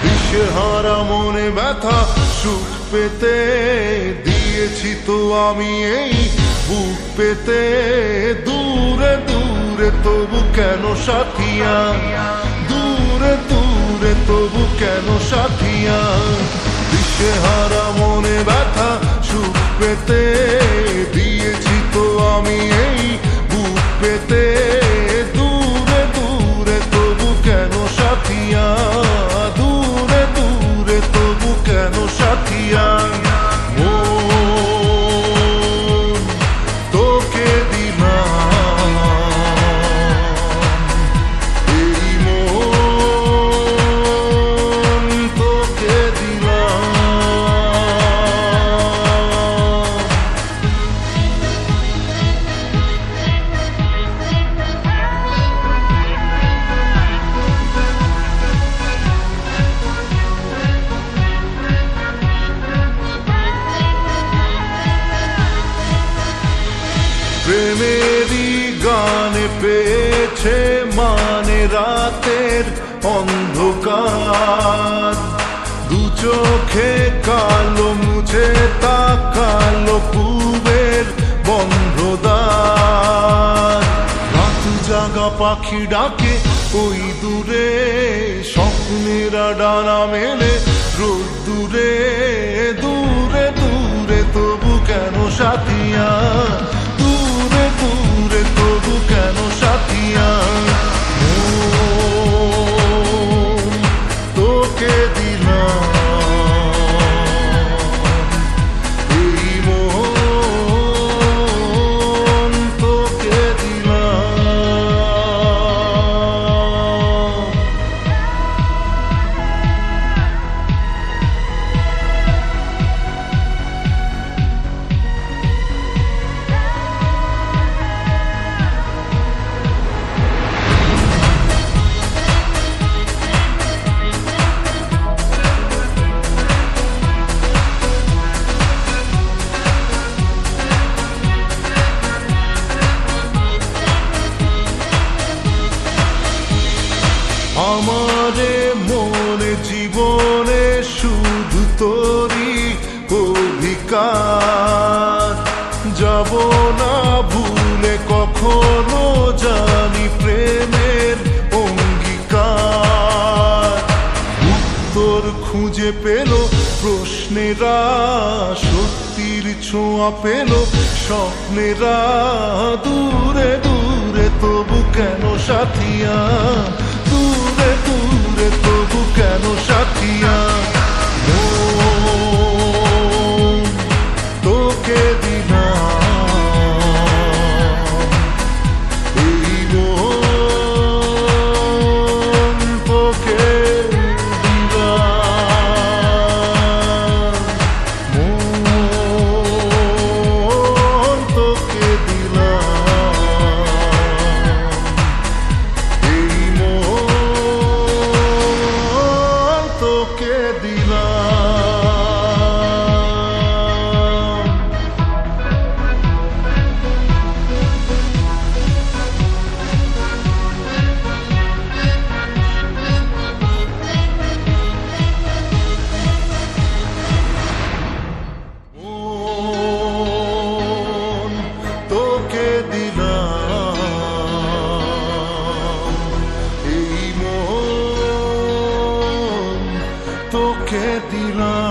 দিশেহারা মনে ব্যথা সুখ পেতে দিয়েছি তো আমি এই বুক পেতে দূরে দূরে তবু কেন সাথিয়া দূরে দূরে তবু কেন সাথিয়া দিশেহারা মনে ব্যথা সুখ পেতে দিয়েছি তো আমি এই বুক পেতে দূরে দূরে তবু কেন সাথিয়া দূরে দূরে তবু কেন সাথিয়া তোকে দিলাম এই মন তোকে দিলাম প্রেমেরই গানে পেয়েছে মানে রাতের অন্ধকার দু চোখে কালো মুছে তাকালো পূবের বন্ধদ্বার রাত জাগা পাখি ডাকে ওই দূরে স্বপ্নেরা ডানা মেলে রোদ দূরে দূরে দূরে তবু কেন সাথিয়া দূরে দূরে তবু কেন সাথিয়া তোকে দিলাম এই মন তোকে দিলাম আমারে মনে জীবনে শুধু তোরই অধিকার যাব না ভুলে কখনো জানি প্রেমের অঙ্গীকার উত্তর খুঁজে পেল প্রশ্নেরা সত্যির ছোঁয়া পেল স্বপ্নেরা দূরে দূরে তবু কেন সাথিয়া দূরে দূরে তবু কেন সাথিয়া তোকে দিলাম এই মন তোকে দিলাম মন তোকে দিলাম এই মন তোকে দিলাম মন তোকে দিলাম এই মন তোকে দিলাম